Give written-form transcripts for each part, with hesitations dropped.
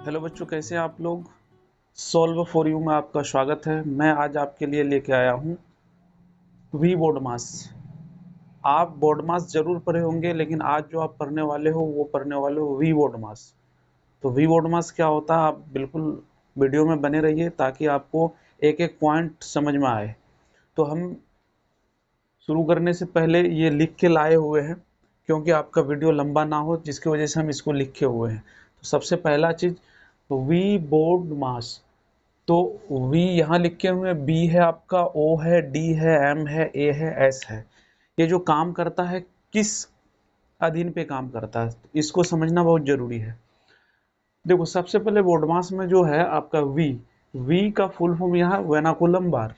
Hello बच्चों, कैसे हैं आप लोग। सॉल्व फॉर यू में आपका स्वागत है। मैं आज आपके लिए लेके आया हूँ वी बोर्ड मास। आप बोर्ड मास जरूर पढ़े होंगे, लेकिन आज जो आप पढ़ने वाले हो वो पढ़ने वाले हो वी बोर्ड मास। तो वी बोर्ड मास क्या होता है, आप बिल्कुल वीडियो में बने रहिए ताकि आपको एक एक पॉइंट समझ में आए। तो हम शुरू करने से पहले ये लिख के लाए हुए हैं क्योंकि आपका वीडियो लंबा ना हो, जिसकी वजह से हम इसको लिखे हुए हैं। तो सबसे पहला चीज, वी बोर्ड मास। तो वी यहाँ लिखे हुए हैं, बी है आपका, ओ है, डी है, एम है, ए है, एस है। ये जो काम करता है किस अधीन पे काम करता है, इसको समझना बहुत जरूरी है। देखो, सबसे पहले बोर्डमास में जो है आपका वी का फुल फॉर्म यहाँ वेनाकुलम बार,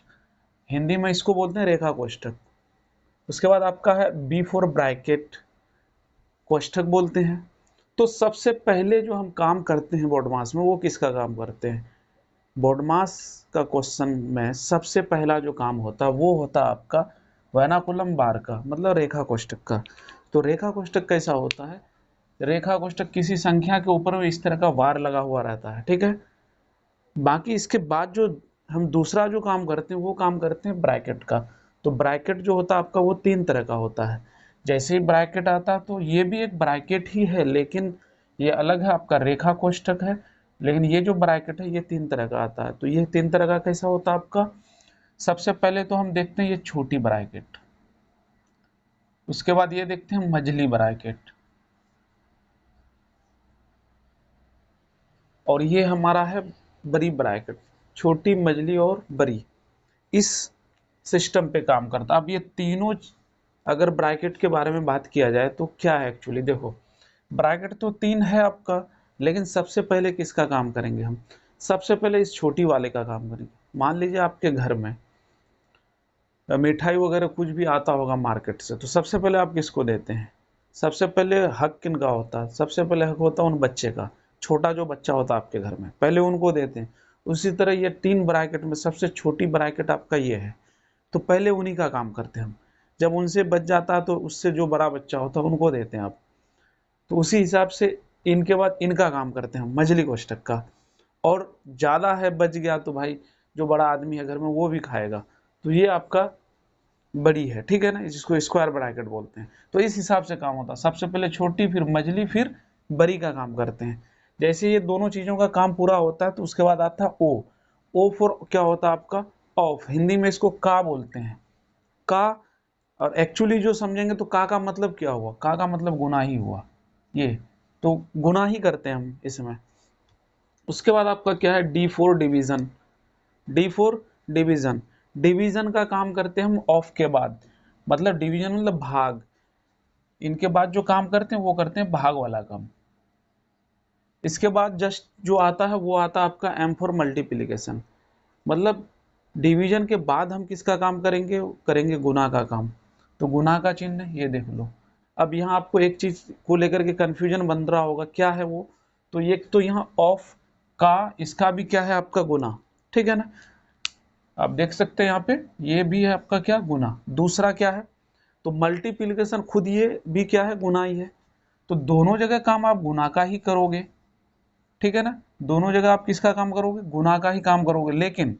हिंदी में इसको बोलते हैं रेखा कोष्ठक। उसके बाद आपका है बी फॉर ब्रैकेट, कोष्ठक बोलते हैं। तो सबसे पहले जो हम काम करते हैं बोर्डमास में, वो किसका काम करते हैं। बोर्डमास का क्वेश्चन में सबसे पहला जो काम होता है वो होता है आपका वर्नाकुलम बार का, मतलब रेखा कोष्ठक का। तो रेखा कोष्ठक कैसा होता है, रेखा कोष्ठक किसी संख्या के ऊपर में इस तरह का बार लगा हुआ रहता है, ठीक है। बाकी इसके बाद जो हम दूसरा जो काम करते हैं वो काम करते हैं ब्रैकेट का। तो ब्रैकेट जो होता है आपका वो तीन तरह का होता है। जैसे ही ब्रैकेट आता है तो ये भी एक ब्रैकेट ही है, लेकिन ये अलग है, आपका रेखा कोष्ठक है। लेकिन ये जो ब्रैकेट है ये तीन तरह का आता है। तो ये तीन तरह का कैसा होता है आपका, सबसे पहले तो हम देखते हैं ये छोटी ब्रैकेट, उसके बाद ये देखते हैं मझली ब्रैकेट, और ये हमारा है बड़ी ब्रैकेट। छोटी, मझली और बड़ी, इस सिस्टम पे काम करता है। अब ये तीनों अगर ब्रैकेट के बारे में बात किया जाए तो क्या है एक्चुअली, देखो ब्रैकेट तो तीन है आपका, लेकिन सबसे पहले किसका काम करेंगे हम, सबसे पहले इस छोटी वाले का काम करेंगे। मान लीजिए आपके घर में मिठाई वगैरह कुछ भी आता होगा मार्केट से, तो सबसे पहले आप किसको देते हैं, सबसे पहले हक किनका होता है, सबसे पहले हक होता है उन बच्चे का। छोटा जो बच्चा होता है आपके घर में, पहले उनको देते हैं। उसी तरह ये तीन ब्रैकेट में सबसे छोटी ब्रैकेट आपका ये है, तो पहले उन्हीं का काम करते हैं हम। जब उनसे बच जाता है तो उससे जो बड़ा बच्चा होता है उनको देते हैं आप। तो उसी हिसाब से इनके बाद इनका काम करते हैं हम, मझली कोष्ठक का। और ज्यादा है बच गया तो भाई जो बड़ा आदमी है घर में वो भी खाएगा, तो ये आपका बड़ी है, ठीक है ना, जिसको स्क्वायर ब्रैकेट बोलते हैं। तो इस हिसाब से काम होता है, सबसे पहले छोटी, फिर मझली, फिर बड़ी का काम करते हैं। जैसे ये दोनों चीजों का काम पूरा होता है तो उसके बाद आता है ओ। ओ फॉर क्या होता है आपका, ऑफ, हिंदी में इसको का बोलते हैं, का। और एक्चुअली जो समझेंगे तो का मतलब क्या हुआ, का मतलब गुना ही हुआ, ये तो गुना ही करते हैं हम इसमें। उसके बाद आपका क्या है, D four division. D four division, division का काम करते हैं हम ऑफ के बाद, मतलब डिवीजन मतलब भाग। इनके बाद जो काम करते हैं वो करते हैं भाग वाला काम। इसके बाद जस्ट जो आता है वो आता है आपका एम फॉर मल्टीप्लीकेशन, मतलब डिवीजन के बाद हम किसका काम करेंगे, करेंगे गुना का काम। तो गुना का चिन्ह ये देख लो। अब यहाँ आपको एक चीज को लेकर के कंफ्यूजन बन रहा होगा, क्या है वो, तो ये तो यहाँ ऑफ का, इसका भी क्या है आपका गुना, ठीक है ना। आप देख सकते हैं यहाँ पे ये भी है आपका क्या, गुना। दूसरा क्या है, तो मल्टीप्लिकेशन खुद ये भी क्या है, गुना ही है। तो दोनों जगह काम आप गुना का ही करोगे, ठीक है ना। दोनों जगह आप किसका काम करोगे, गुना का ही काम करोगे। लेकिन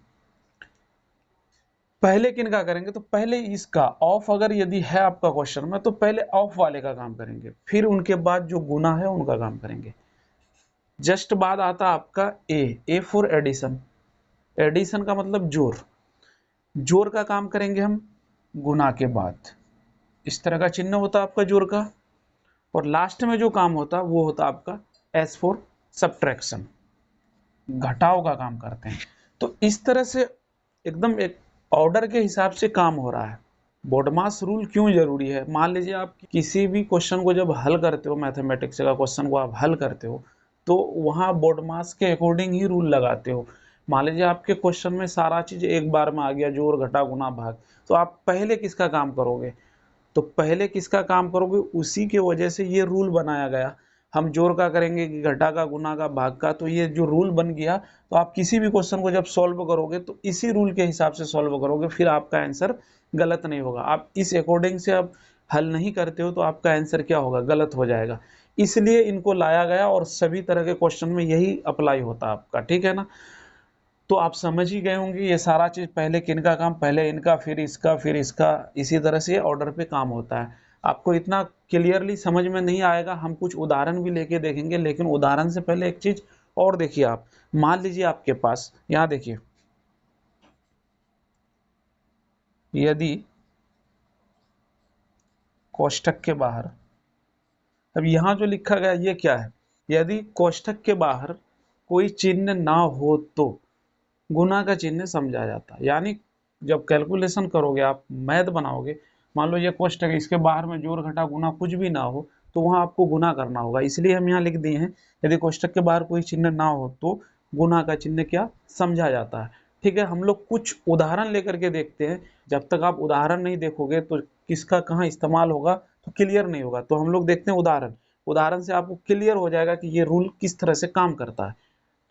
पहले किन का करेंगे, तो पहले इसका ऑफ, अगर यदि है आपका क्वेश्चन में तो पहले ऑफ वाले का काम करेंगे, फिर उनके बाद जो गुना है उनका काम करेंगे। जस्ट बाद आता आपका ए फॉर एडिशन। एडिशन का मतलब जोड़, जोड़ का काम करेंगे हम गुना के बाद। इस तरह का चिन्ह होता है आपका जोड़ का। और लास्ट में जो काम होता है वो होता है आपका एस फॉर सब्ट्रैक्शन, घटाव का काम करते हैं। तो इस तरह से एकदम एक ऑर्डर के हिसाब से काम हो रहा है। बोडमास रूल क्यों जरूरी है, मान लीजिए आप किसी भी क्वेश्चन को जब हल करते हो, मैथमेटिक्स का क्वेश्चन को आप हल करते हो, तो वहां बोडमास के अकॉर्डिंग ही रूल लगाते हो। मान लीजिए आपके क्वेश्चन में सारा चीज एक बार में आ गया, जोड़ घटा गुना भाग, तो आप पहले किसका काम करोगे, तो पहले किसका काम करोगे, उसी के वजह से ये रूल बनाया गया। हम जोड़ का करेंगे कि घटा का, गुना का, भाग का, तो ये जो रूल बन गया, तो आप किसी भी क्वेश्चन को जब सॉल्व करोगे तो इसी रूल के हिसाब से सॉल्व करोगे, फिर आपका आंसर गलत नहीं होगा। आप इस अकॉर्डिंग से आप हल नहीं करते हो तो आपका आंसर क्या होगा, गलत हो जाएगा। इसलिए इनको लाया गया और सभी तरह के क्वेश्चन में यही अप्लाई होता है आपका, ठीक है ना। तो आप समझ ही गए होंगे ये सारा चीज पहले किनका काम, पहले इनका फिर इसका, इसी तरह से ऑर्डर पे काम होता है। आपको इतना क्लियरली समझ में नहीं आएगा, हम कुछ उदाहरण भी लेके देखेंगे, लेकिन उदाहरण से पहले एक चीज और देखिए आप। मान लीजिए आपके पास यहाँ देखिए, यदि कोष्ठक के बाहर, अब यहाँ जो लिखा गया ये क्या है, यदि कोष्ठक के बाहर कोई चिन्ह ना हो तो गुना का चिन्ह समझा जाता है। यानी जब कैलकुलेशन करोगे, आप मैथ बनाओगे, मान लो ये कोष्ठक है, इसके बाहर में जोड़ घटा गुना कुछ भी ना हो तो वहां आपको गुना करना होगा। इसलिए हम यहाँ लिख दिए हैं, यदि कोष्ठक के बाहर कोई चिन्ह ना हो तो गुना का चिन्ह क्या समझा जाता है। ठीक है, हम लोग कुछ उदाहरण लेकर के देखते हैं। जब तक आप उदाहरण नहीं देखोगे तो किसका कहाँ इस्तेमाल होगा तो क्लियर नहीं होगा। तो हम लोग देखते हैं उदाहरण, उदाहरण से आपको क्लियर हो जाएगा कि ये रूल किस तरह से काम करता है।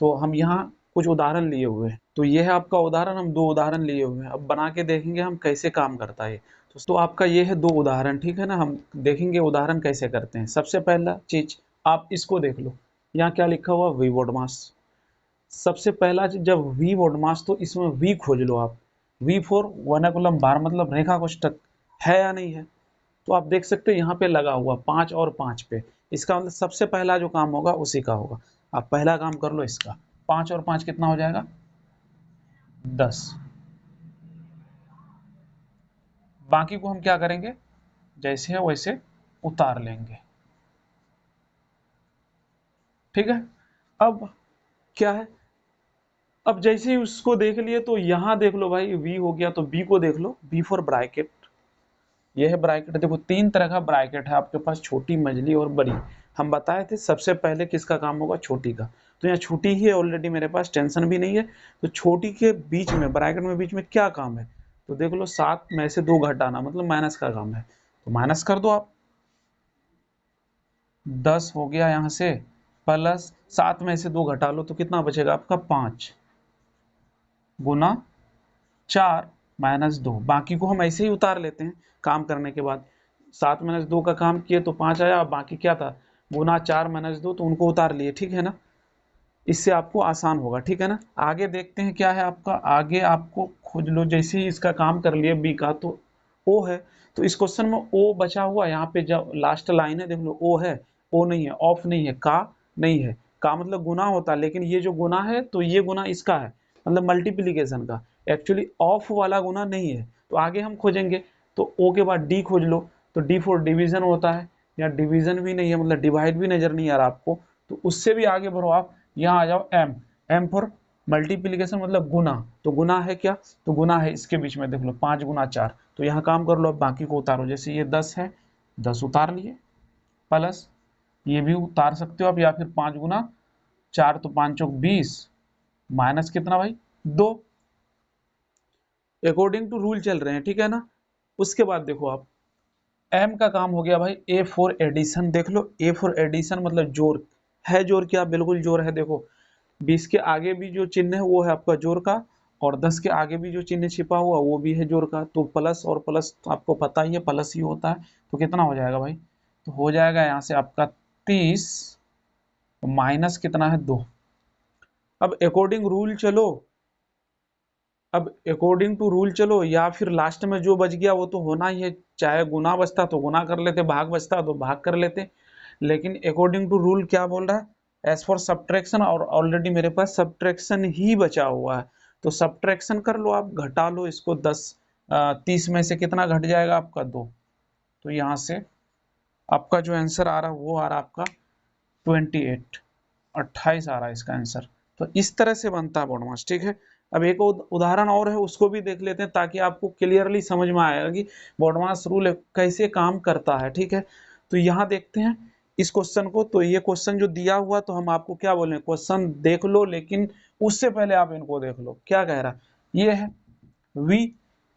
तो हम यहाँ कुछ उदाहरण लिए हुए हैं, तो ये है आपका उदाहरण, हम दो उदाहरण लिए हुए हैं। अब बना के देखेंगे हम कैसे काम करता है। तो आपका ये है दो उदाहरण, ठीक है ना। हम देखेंगे उदाहरण कैसे करते हैं। सबसे पहला चीज आप इसको देख लो, यहाँ क्या लिखा हुआ, वी वोडमास। सबसे पहला चीज, जब वी वोडमास तो इसमें वी खोज लो आप। वी फोर वर्नाकुलम बार मतलब रेखा कोष्ठक है या नहीं है। तो आप देख सकते हैं यहाँ पे लगा हुआ 5 और 5 पे, इसका मतलब सबसे पहला जो काम होगा उसी का होगा। आप पहला काम कर लो इसका, 5 और 5 कितना हो जाएगा, 10। बाकी को हम क्या करेंगे, जैसे है वैसे उतार लेंगे, ठीक है। अब क्या है, अब जैसे ही उसको देख लिए तो यहां देख लो भाई, वी हो गया तो बी को देख लो, बी फॉर ब्रैकेट। ये है ब्रैकेट, देखो तीन तरह का ब्रैकेट है आपके पास, छोटी, मझली और बड़ी। हम बताए थे सबसे पहले किसका काम होगा, छोटी का। तो यहाँ छोटी ही है ऑलरेडी मेरे पास, टेंशन भी नहीं है। तो छोटी के बीच में, ब्रैकेट में बीच में क्या काम है, तो देख लो 7 में से 2 घटाना मतलब माइनस का काम है। तो माइनस कर दो आप, 10 हो गया यहाँ से, प्लस 7 में से 2 घटा लो तो कितना बचेगा आपका, 5 गुना 4 माइनस 2। बाकी को हम ऐसे ही उतार लेते हैं काम करने के बाद। 7 माइनस 2 का काम किए तो 5 आया, बाकी क्या था, गुना 4 माइनस 2, तो उनको उतार लिए, ठीक है ना। इससे आपको आसान होगा, ठीक है ना। आगे देखते हैं क्या है आपका, आगे आपको खोज लो। जैसे ही इसका काम कर लिए बी का, तो ओ है। तो इस क्वेश्चन में ओ बचा हुआ, यहाँ पे जब लास्ट लाइन है देख लो, ओ है, ओ नहीं है, ऑफ नहीं है, का नहीं है। का मतलब गुना होता है, लेकिन ये जो गुना है तो ये गुना इसका है, मतलब मल्टीप्लीकेशन का। एक्चुअली ऑफ वाला गुना नहीं है। तो आगे हम खोजेंगे, तो ओ के बाद डी खोज लो, तो डी फॉर डिवीजन होता है, या डिवीजन भी नहीं है, मतलब डिवाइड भी नजर नहीं आ रहा आपको, तो उससे भी आगे बढ़ो आप, यहाँ आ जाओ एम। एम फॉर मल्टीप्लीकेशन मतलब गुना, तो गुना है क्या, तो गुना है इसके बीच में देख लो, 5 गुना 4। तो यहाँ काम कर लो, अब बाकी को उतारो। जैसे ये 10 है, 10 उतार लिए, प्लस ये भी उतार सकते हो आप, या फिर 5 गुना 4 तो 5 चौक 20, माइनस कितना भाई, 2। अकॉर्डिंग टू रूल चल रहे हैं, ठीक है ना। उसके बाद देखो आप, एम का काम हो गया भाई ए फॉर एडिशन। देख लो, ए फॉर एडिशन मतलब जोड़ है, जोड़ क्या, बिल्कुल जोड़ है। देखो 20 के आगे भी जो चिन्ह है वो है आपका जोड़ का, और 10 के आगे भी जो चिन्ह छिपा हुआ वो भी है जोड़ का। तो प्लस और प्लस तो आपको पता ही है, प्लस ही होता है। तो कितना हो जाएगा भाई, तो हो जाएगा यहाँ से आपका 30, माइनस कितना है, 2। अब अकॉर्डिंग रूल चलो, अब अकॉर्डिंग टू रूल चलो, या फिर लास्ट में जो बच गया वो तो होना ही है। चाहे गुना बचता तो गुना कर लेते, भाग बचता तो भाग कर लेते, लेकिन अकॉर्डिंग टू रूल क्या बोल रहा है, एज फॉर सब्ट्रैक्शन, और ऑलरेडी मेरे पास सब्ट्रैक्शन ही बचा हुआ है। तो सब्ट्रैक्शन कर लो आप, घटा लो इसको, 30 में से कितना घट जाएगा आपका, 2। तो यहाँ से आपका जो आंसर आ रहा है वो आ रहा है आपका 28, 28 आ रहा है इसका आंसर। तो इस तरह से बनता है बॉडमास, ठीक है। अब एक उदाहरण और है, उसको भी देख लेते हैं ताकि आपको क्लियरली समझ में आएगा कि बॉडमास रूल कैसे काम करता है, ठीक है। तो यहाँ देखते हैं इस क्वेश्चन को। तो ये क्वेश्चन जो दिया हुआ, तो हम आपको क्या बोले, क्वेश्चन देख लो, लेकिन उससे पहले आप इनको देख लो क्या कह रहा है। ये है v,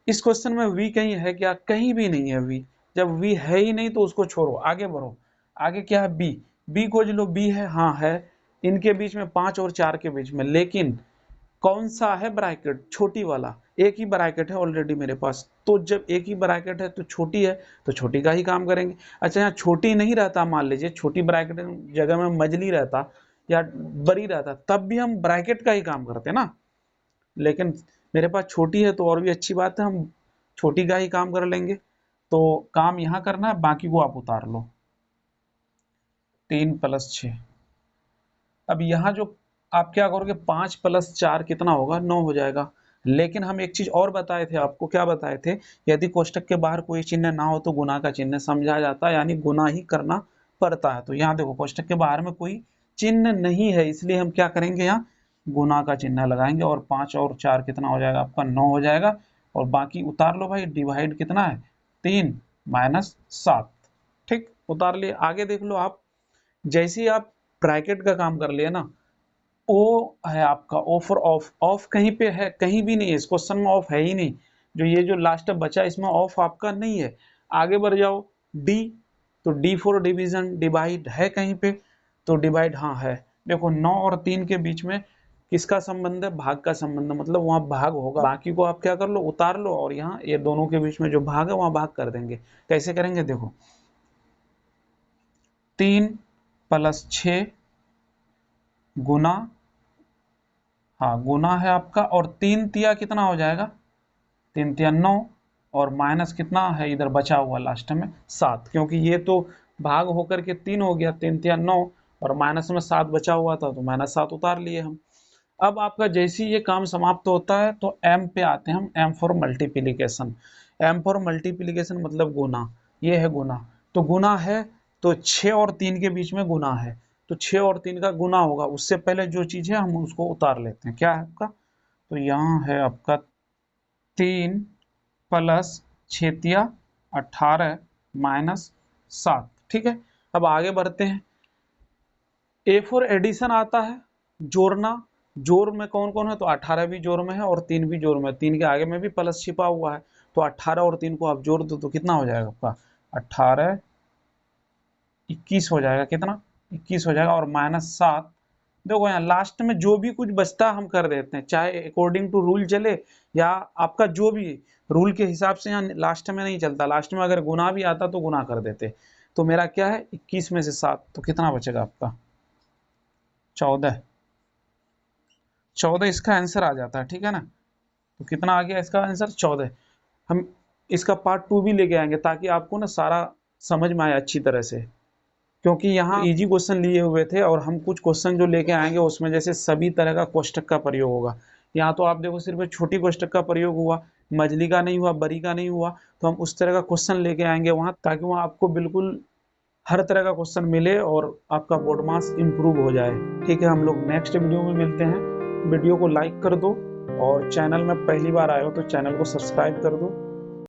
इस क्वेश्चन में v कहीं है क्या, कहीं भी नहीं है v। जब v है ही नहीं तो उसको छोड़ो, आगे बढ़ो। आगे क्या है, b, b खोज लो, b है, हाँ है। इनके बीच में 5 और 4 के बीच में, लेकिन कौन सा है ब्रैकेट, छोटी वाला। एक ही ब्रैकेट है ऑलरेडी मेरे पास, तो जब एक ही ब्रैकेट है तो छोटी है तो छोटी का ही काम करेंगे। अच्छा यहाँ छोटी नहीं रहता, मान लीजिए छोटी ब्रैकेट जगह में मजली रहता या बड़ी रहता, तब भी हम ब्रैकेट का ही काम करते ना, लेकिन मेरे पास छोटी है तो और भी अच्छी बात है, हम छोटी का ही काम कर लेंगे। तो काम यहाँ करना है, बाकी को आप उतार लो। 3 + 6। अब यहाँ जो आप क्या करोगे, 5 + 4 कितना होगा, 9 हो जाएगा। लेकिन हम एक चीज और बताए थे आपको, क्या बताए थे, यदि कोष्टक के बाहर कोई चिन्ह ना हो तो गुना का चिन्ह समझा जाता है, यानी गुना ही करना पड़ता है। तो यहाँ देखो कोष्टक के बाहर में कोई चिन्ह नहीं है, इसलिए हम क्या करेंगे, यहाँ गुना का चिन्ह लगाएंगे और 5 और 4 कितना हो जाएगा आपका, 9 हो जाएगा। और बाकी उतार लो भाई, डिवाइड कितना है, 3 - 7। ठीक, उतार लिए। आगे देख लो आप, जैसे ही आप ब्रैकेट का काम कर लिए ना, ओ है आपका ओ फॉर ऑफ, ऑफ कहीं पे है, कहीं भी नहीं है, इस क्वेश्चन में ऑफ है ही नहीं। जो ये जो लास्ट बचा इसमें ऑफ आपका नहीं है। आगे बढ़ जाओ, डी, तो डी फॉर डिवीजन, डिवाइड है कहीं पे, तो डिवाइड हाँ है। देखो 9 और 3 के बीच में किसका संबंध है, भाग का संबंध है, मतलब वहां भाग होगा। बाकी को आप क्या कर लो, उतार लो, और यहाँ ये दोनों के बीच में जो भाग है वहां भाग कर देंगे। कैसे करेंगे देखो, 3 + 6 गुना, हाँ गुना है आपका, और 3 तिया कितना हो जाएगा, 3 तिया 9, और माइनस कितना है इधर बचा हुआ लास्ट में 7, क्योंकि ये तो भाग होकर के 3 हो गया, 3 तिया 9, और माइनस में 7 बचा हुआ था तो -7 उतार लिए हम। अब आपका जैसे ही ये काम समाप्त होता है तो m पे आते हैं हम, m for multiplication. m for multiplication मतलब गुना, ये है गुना, तो गुना है तो 6 और 3 के बीच में गुना है, तो 6 और 3 का गुना होगा। उससे पहले जो चीज है हम उसको उतार लेते हैं, क्या है आपका, तो यहाँ है आपका 3 + 6 तिया 18 - 7। ठीक है, अब आगे बढ़ते हैं। ए फॉर एडिशन आता है, जोड़ना, जोड़ में कौन कौन है, तो 18 भी जोड़ में है और 3 भी जोड़ में है, 3 के आगे में भी प्लस छिपा हुआ है, तो 18 और 3 को आप जोड़ दो तो कितना हो जाएगा आपका, 18 21 हो जाएगा, कितना 21 हो जाएगा, और -7। देखो यहाँ लास्ट में जो भी कुछ बचता हम कर देते हैं, चाहे अकॉर्डिंग टू रूल चले या आपका जो भी रूल के हिसाब से, यहाँ लास्ट में नहीं चलता, लास्ट में अगर गुना भी आता तो गुना कर देते। तो मेरा क्या है, 21 में से 7 तो कितना बचेगा आपका, 14। 14 इसका आंसर आ जाता है, ठीक है ना, तो कितना आ गया इसका आंसर, 14। हम इसका पार्ट 2 भी लेके आएंगे ताकि आपको ना सारा समझ में आए अच्छी तरह से, क्योंकि यहाँ इजी क्वेश्चन लिए हुए थे और हम कुछ क्वेश्चन जो लेके आएंगे उसमें जैसे सभी तरह का कोष्टक का प्रयोग होगा। यहाँ तो आप देखो सिर्फ छोटी कोष्टक का प्रयोग हुआ, मझली का नहीं हुआ, बड़ी का नहीं हुआ, तो हम उस तरह का क्वेश्चन लेके आएंगे वहाँ, ताकि वहाँ आपको बिल्कुल हर तरह का क्वेश्चन मिले और आपका बोर्ड मार्क्स इम्प्रूव हो जाए। ठीक है, हम लोग नेक्स्ट वीडियो में मिलते हैं। वीडियो को लाइक कर दो और चैनल में पहली बार आए हो तो चैनल को सब्सक्राइब कर दो।